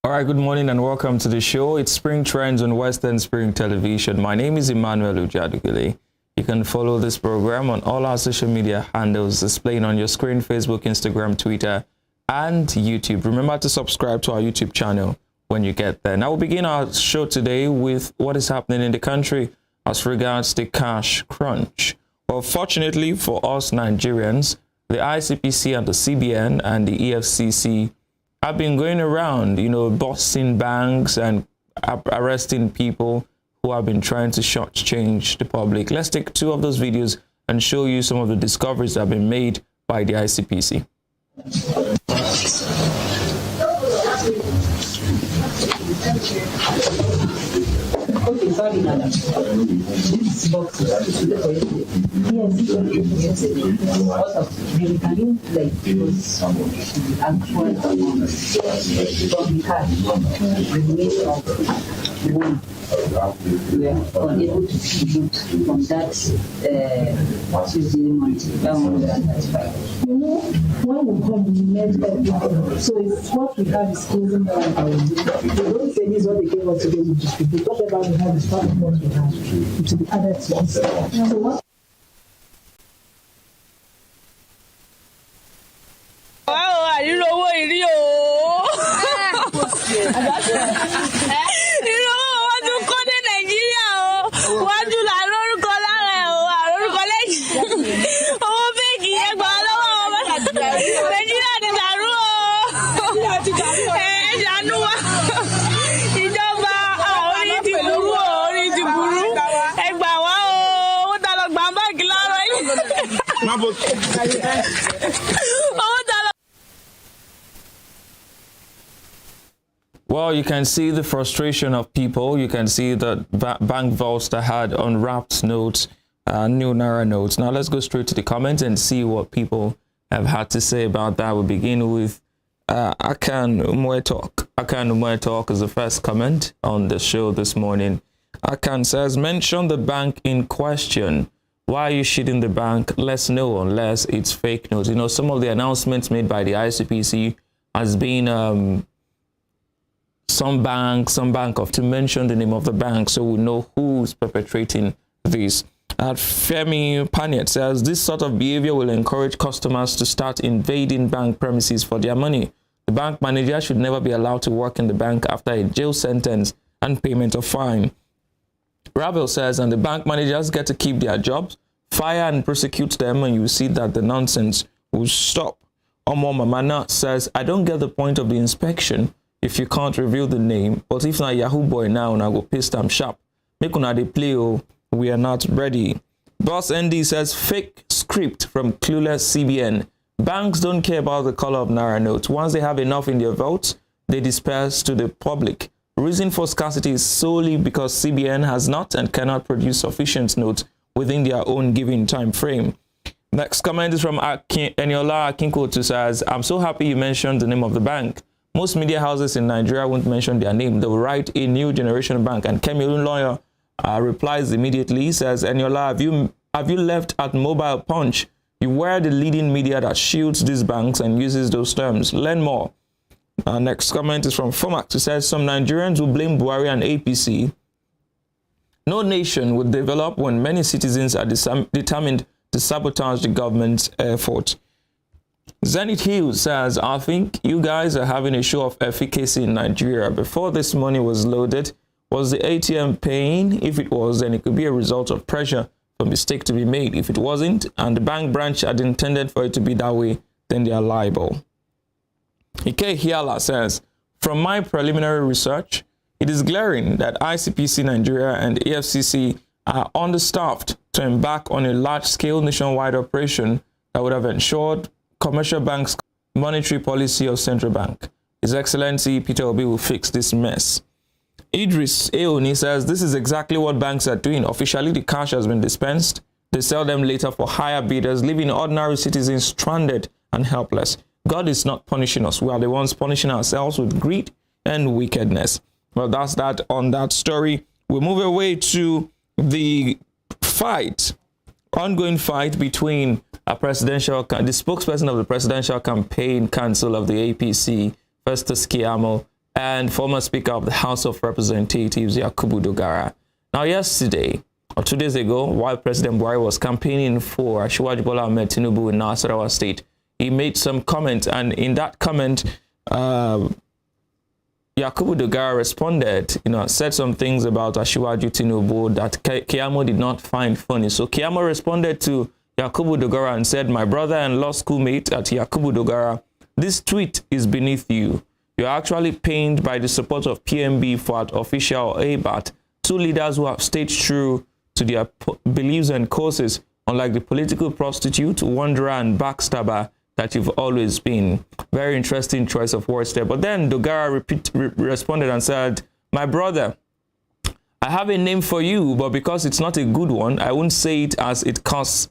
All right, good morning and welcome to the show. It's Spring Trends on Western Spring Television. My name is Emmanuel Ujadugile. You can follow this program on all our social media handles displaying on your screen: Facebook, Instagram, Twitter, and YouTube. Remember to subscribe to our YouTube channel when you get there. Now we'll begin our show today with what is happening in the country as regards the cash crunch. Well, fortunately for us Nigerians, the ICPC and the CBN and the EFCC have been going around, busting banks and arresting people who have been trying to shortchange the public. Let's take two of those videos and show you some of the discoveries that have been made by the ICPC. Okay, sorry, madam. This box is yes, what of the recurring like those actual but we had the remains of one. We are unable to distribute from that Tuesday morning. When we come, we met everything. So if what we have is closing down, they don't say this is what they gave us today to distribute. Whatever we have is part of what we have. It will be added to us. So what? Well, you can see the frustration of people. You can see the bank vaults that had unwrapped notes, new Naira notes. Now let's go straight to the comments and see what people have had to say about that. We'll begin with Akan Umwetalk. Akan Umwetalk is the first comment on the show this morning. Akan says, mention the bank in question. Why are you shitting the bank? Let's know unless it's fake news. Some of the announcements made by the ICPC has been some bank to mention the name of the bank so we know who's perpetrating this. Femi Paniet says, this sort of behavior will encourage customers to start invading bank premises for their money. The bank manager should never be allowed to work in the bank after a jail sentence and payment of fine. Ravel says, and the bank managers get to keep their jobs, fire and prosecute them, and you see that the nonsense will stop. Omo Mamana says, I don't get the point of the inspection if you can't reveal the name, but if not Yahoo boy now, and I go paste them sharp. Make una dey play, we are not ready. Boss ND says, fake script from clueless CBN. Banks don't care about the color of Naira notes. Once they have enough in their votes, they disperse to the public. Reason for scarcity is solely because CBN has not and cannot produce sufficient notes within their own given time frame. Next comment is from Eniola Akinkotu says, I'm so happy you mentioned the name of the bank. Most media houses in Nigeria won't mention their name. They will write a new generation bank. And Kemi Lawyer replies immediately. He says, Eniola, have you left at Mobile Punch? You were the leading media that shields these banks and uses those terms. Learn more. Next comment is from Fomax, who says, some Nigerians will blame Buhari and APC. No nation would develop when many citizens are determined to sabotage the government's effort. Zenith Hill says, I think you guys are having a show of efficacy in Nigeria. Before this money was loaded, was the ATM paying? If it was, then it could be a result of pressure for mistake to be made. If it wasn't, and the bank branch had intended for it to be that way, then they are liable. Ike Hiala says, from my preliminary research, it is glaring that ICPC Nigeria and EFCC are understaffed to embark on a large-scale nationwide operation that would have ensured commercial banks' monetary policy of central bank. His Excellency Peter Obi will fix this mess. Idris Aoni says, this is exactly what banks are doing. Officially, the cash has been dispensed. They sell them later for higher bidders, leaving ordinary citizens stranded and helpless. God is not punishing us. We are the ones punishing ourselves with greed and wickedness. Well, that's that on that story. We move away to the ongoing fight between the spokesperson of the Presidential Campaign Council of the APC, Festus Keyamo, and former Speaker of the House of Representatives, Yakubu Dogara. Now, yesterday, or 2 days ago, while President Buhari was campaigning for Asiwaju Bola Ahmed Tinubu in Nasarawa State, he made some comments, and in that comment, Yakubu Dogara responded, said some things about Asiwaju Tinubu that Keyamo did not find funny. So Keyamo responded to Yakubu Dogara and said, "My brother and law schoolmate at Yakubu Dogara, this tweet is beneath you. You're actually pained by the support of PMB, FAT, Official, or ABAT, two leaders who have stayed true to their beliefs and causes, unlike the political prostitute, wanderer, and backstabber that you've always been." Very interesting choice of words there. But then Dogara responded and said, "My brother, I have a name for you, but because it's not a good one, I won't say it as a cost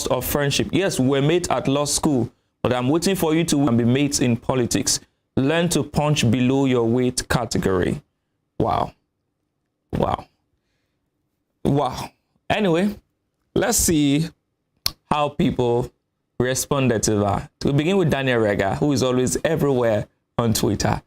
of friendship. Yes, we're mates at law school, but I'm waiting for you to be mates in politics. Learn to punch below your weight category." Wow. Anyway, let's see how people responded to that. We begin with Daniel Rega, who is always everywhere on Twitter.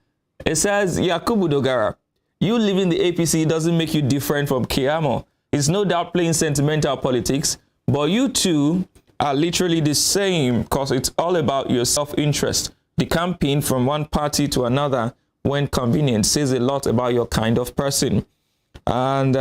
It says, "Yakubu Dogara, you leaving the APC doesn't make you different from Keyamo. It's no doubt playing sentimental politics, but you two are literally the same because it's all about your self-interest. The campaign from one party to another when convenient says a lot about your kind of person." And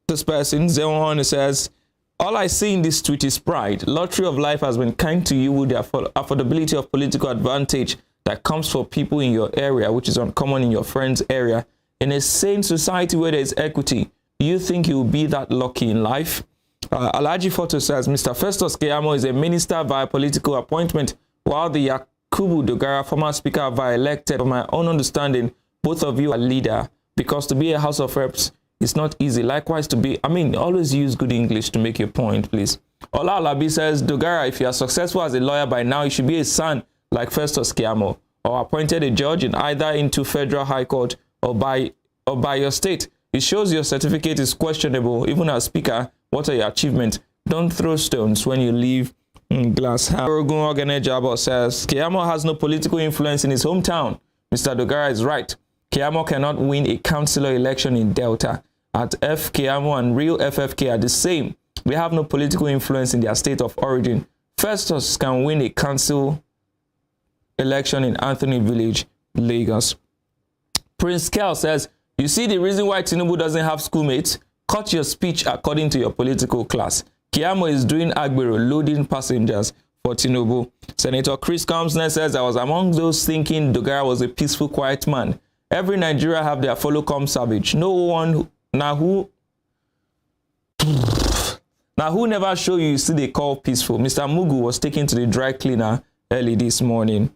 this person, Zeon, says, "All I see in this tweet is pride. Lottery of life has been kind to you with the affordability of political advantage that comes for people in your area, which is uncommon in your friend's area. In a sane society where there is equity, do you think you will be that lucky in life?" Alaji Photo says, "Mr. Festus Keyamo is a minister via political appointment, while the Yakubu Dogara, former speaker, via elected. From my own understanding, both of you are leader, because to be a House of Reps is not easy. Likewise to be, always use good English to make your point, please." Ola Alabi says, "Dogara, if you are successful as a lawyer by now, you should be a son like Festus Keyamo, or appointed a judge in either into Federal High Court or by your state. It shows your certificate is questionable. Even as speaker, what are your achievements? Don't throw stones when you leave glass house." Orogun Ogene Jabo says, "Keyamo has no political influence in his hometown. Mr. Dogara is right. Keyamo cannot win a councillor election in Delta. At F, Keyamo and real FFK are the same. They have no political influence in their state of origin. Festus can win a council election in Anthony Village, Lagos." Prince Kel says, "You see the reason why Tinubu doesn't have schoolmates? Cut your speech according to your political class. Keyamo is doing Agbero, loading passengers for Tinubu." Senator Chris Comsner says, "I was among those thinking Dogara was a peaceful, quiet man. Every Nigeria have their follow come savage. No one who never show you see they call peaceful." Mr. Mugu was taken to the dry cleaner early this morning.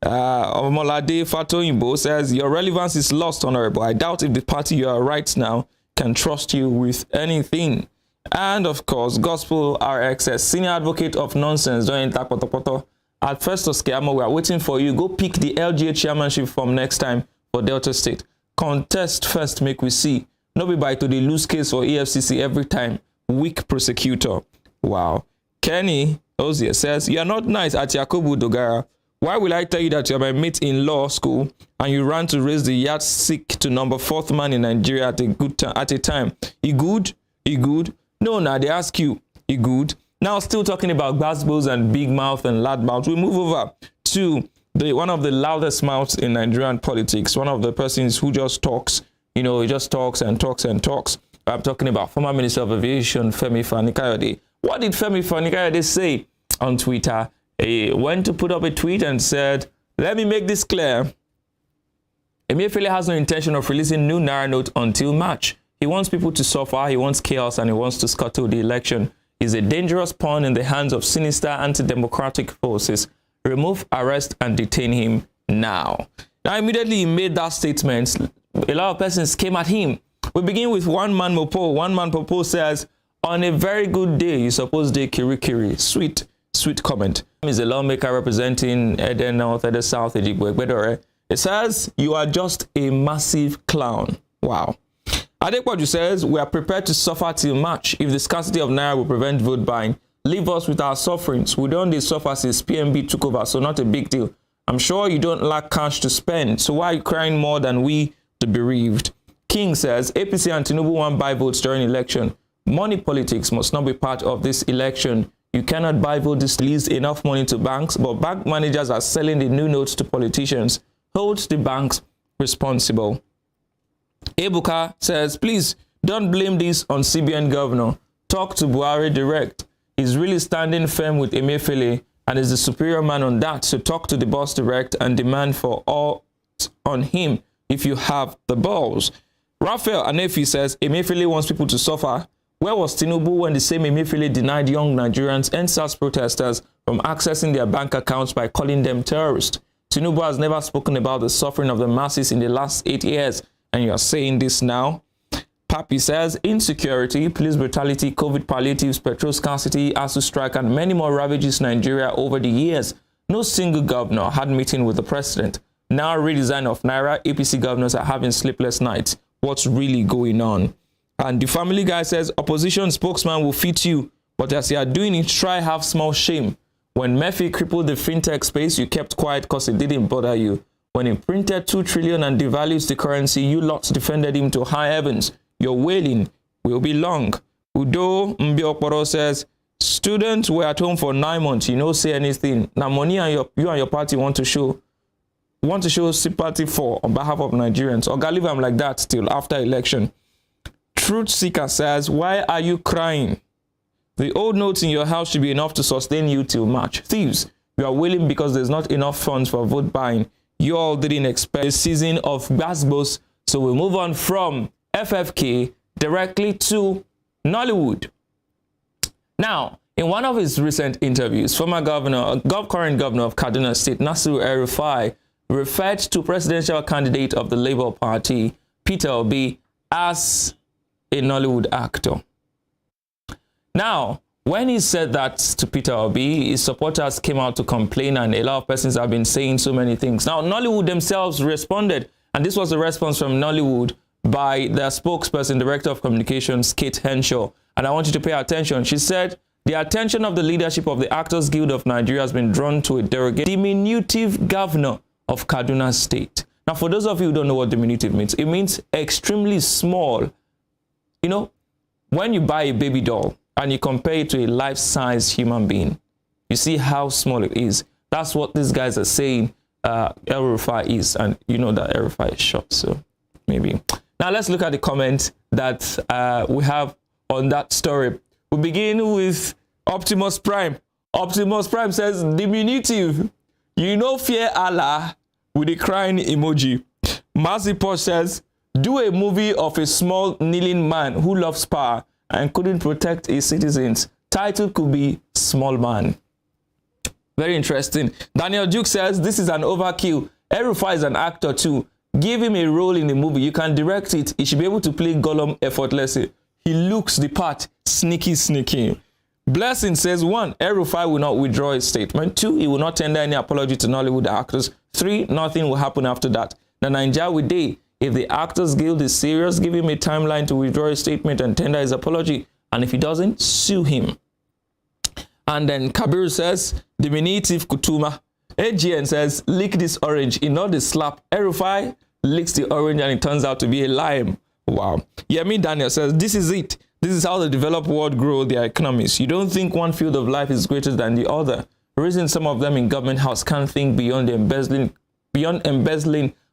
Omolade Fatoyimbo says, "Your relevance is lost, Honorable. I doubt if the party you are right now can trust you with anything." And of course, Gospel RXS, "Senior advocate of nonsense, don't enter Potopoto. At Festus Keyamo, we are waiting for you. Go pick the LGA chairmanship from next time for Delta State. Contest first, make we see. No be by to the lose case for EFCC every time. Weak prosecutor." Wow. Kenny Ozier says, "You are not nice at Yakubu Dogara. Why will I tell you that you are my mate in law school and you ran to raise the yardstick to number 4th man in Nigeria at a time? He good? No, now they ask you, he good?" Now, still talking about Gbasgbos and big mouth and loud mouth, we move over to one of the loudest mouths in Nigerian politics, one of the persons who just talks, he just talks and talks and talks. I'm talking about former Minister of Aviation, Femi Fani-Kayode. What did Femi Fani-Kayode say on Twitter? He went to put up a tweet and said, "Let me make this clear. Emefiele has no intention of releasing new Naira note until March. He wants people to suffer, he wants chaos, and he wants to scuttle the election. He's a dangerous pawn in the hands of sinister anti-democratic forces. Remove, arrest, and detain him now." Now, immediately he made that statement, a lot of persons came at him. We begin with One Man Mopo. One Man Mopo says, "On a very good day, you suppose day Kirikiri." Sweet comment. He's a lawmaker representing Eden North, Eden South, Ejigbo, Egbedore. It says, "You are just a massive clown." Wow. Adequaju says, "We are prepared to suffer till March. If the scarcity of Naira will prevent vote buying, leave us with our sufferings. We don't suffer since PMB took over, so not a big deal. I'm sure you don't lack cash to spend. So why are you crying more than we, the bereaved? King says, APC and Tinubu won't buy votes during election. Money politics must not be part of this election. You cannot buy votes. This leaves enough money to banks, but bank managers are selling the new notes to politicians. Hold the banks responsible. Ebuka says, please don't blame this on CBN governor. Talk to Buhari direct. He's really standing firm with Emefiele and is the superior man on that. So talk to the boss direct and demand for all on him if you have the balls. Raphael Anefi says, Emefiele wants people to suffer. Where was Tinubu when the same Emefiele denied young Nigerians and SARS protesters from accessing their bank accounts by calling them terrorists? Tinubu has never spoken about the suffering of the masses in the last 8 years, and you are saying this now? Papi says, insecurity, police brutality, COVID palliatives, petrol scarcity, ASU strike, and many more ravages Nigeria over the years. No single governor had meeting with the president. Now redesign of Naira, APC governors are having sleepless nights. What's really going on? And the Family Guy says, opposition spokesman will fit you, but as you are doing it, try have small shame. When Murphy crippled the fintech space, you kept quiet because it didn't bother you. When he printed 2 trillion and devalues the currency, you lots defended him to high heavens. Your wailing will be long. Udo Mbiokporo says, students were at home for 9 months. You don't say anything. Now money and you and your party want to show sympathy for on behalf of Nigerians. Or leave them like that still after election. Truth Seeker says, why are you crying? The old notes in your house should be enough to sustain you till March. Thieves, you are wailing because there's not enough funds for vote buying. You all didn't expect a season of Gbasgbos, so we'll move on from FFK directly to Nollywood. Now, in one of his recent interviews, current governor of Kaduna State, Nasiru El-Rufai, referred to presidential candidate of the Labour Party, Peter Obi, as a Nollywood actor. Now, when he said that to Peter Obi, his supporters came out to complain, and a lot of persons have been saying so many things. Now, Nollywood themselves responded, and this was a response from Nollywood by their spokesperson, Director of Communications, Kate Henshaw. And I want you to pay attention. She said, the attention of the leadership of the Actors Guild of Nigeria has been drawn to a diminutive governor of Kaduna State. Now, for those of you who don't know what diminutive means, it means extremely small. You know, when you buy a baby doll and you compare it to a life-size human being, you see how small it is. That's what these guys are saying El-Rufai is. And you know that El-Rufai is short, so maybe. Now, let's look at the comment that we have on that story. We begin with Optimus Prime. Optimus Prime says, diminutive. You know, fear Allah with a crying emoji. Mercy Posh says, do a movie of a small kneeling man who loves power and couldn't protect his citizens. Title could be Small Man. Very interesting. Daniel Duke says, this is an overkill. El-Rufai is an actor too. Give him a role in the movie. You can direct it. He should be able to play Gollum effortlessly. He looks the part. Sneaky. Blessing says, 1, El-Rufai will not withdraw his statement. 2, he will not tender any apology to Nollywood actors. 3, nothing will happen after that. The Nigeria we day. If the Actors Guild is serious, give him a timeline to withdraw his statement and tender his apology. And if he doesn't, sue him. And then Kabir says, diminutive Kutuma. AGN says, lick this orange. In not the slap. El-Rufai licks the orange and it turns out to be a lime. Wow. Yemi Daniel says, this is it. This is how the developed world grow their economies. You don't think one field of life is greater than the other. The reason some of them in government house can't think beyond embezzling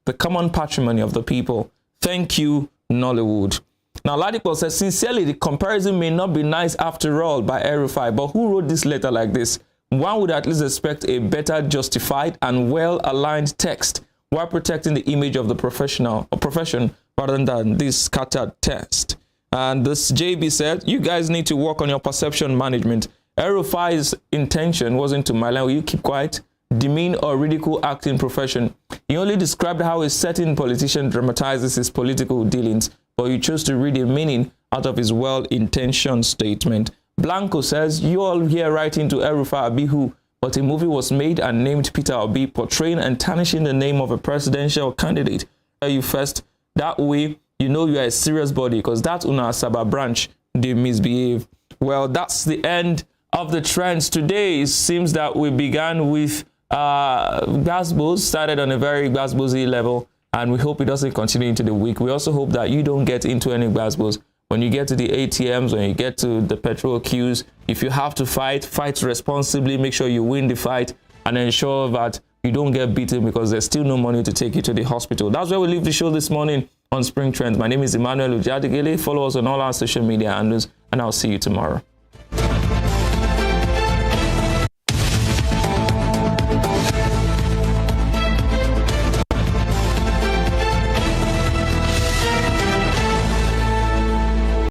the common patrimony of the people. Thank you, Nollywood. Now, Ladipo says, sincerely, the comparison may not be nice after all by El-Rufai, but who wrote this letter like this? One would at least expect a better justified and well-aligned text while protecting the image of the profession rather than this scattered text. And this JB said, you guys need to work on your perception management. El-Rufai's intention wasn't to malign. Will you keep quiet? Demean or ridicule acting profession. He only described how a certain politician dramatizes his political dealings, but you chose to read a meaning out of his well-intentioned statement. Blanco says, you all here writing to El-Rufai Abihu, but a movie was made and named Peter Obi, portraying and tarnishing the name of a presidential candidate. You first, that way you know you are a serious body, because that Una Saba branch, they misbehave. Well, that's the end of the trends today. It seems that we began with Gbasgbos started on a very Gbasgbos-y level, and we hope it doesn't continue into the week. We also hope that you don't get into any Gbasgbos. When you get to the ATMs, when you get to the petrol queues, if you have to fight responsibly, make sure you win the fight, and ensure that you don't get beaten because there's still no money to take you to the hospital. That's where we leave the show this morning on Spring Trends. My name is Emmanuel Ujadigele. Follow us on all our social media handles, and I'll see you tomorrow.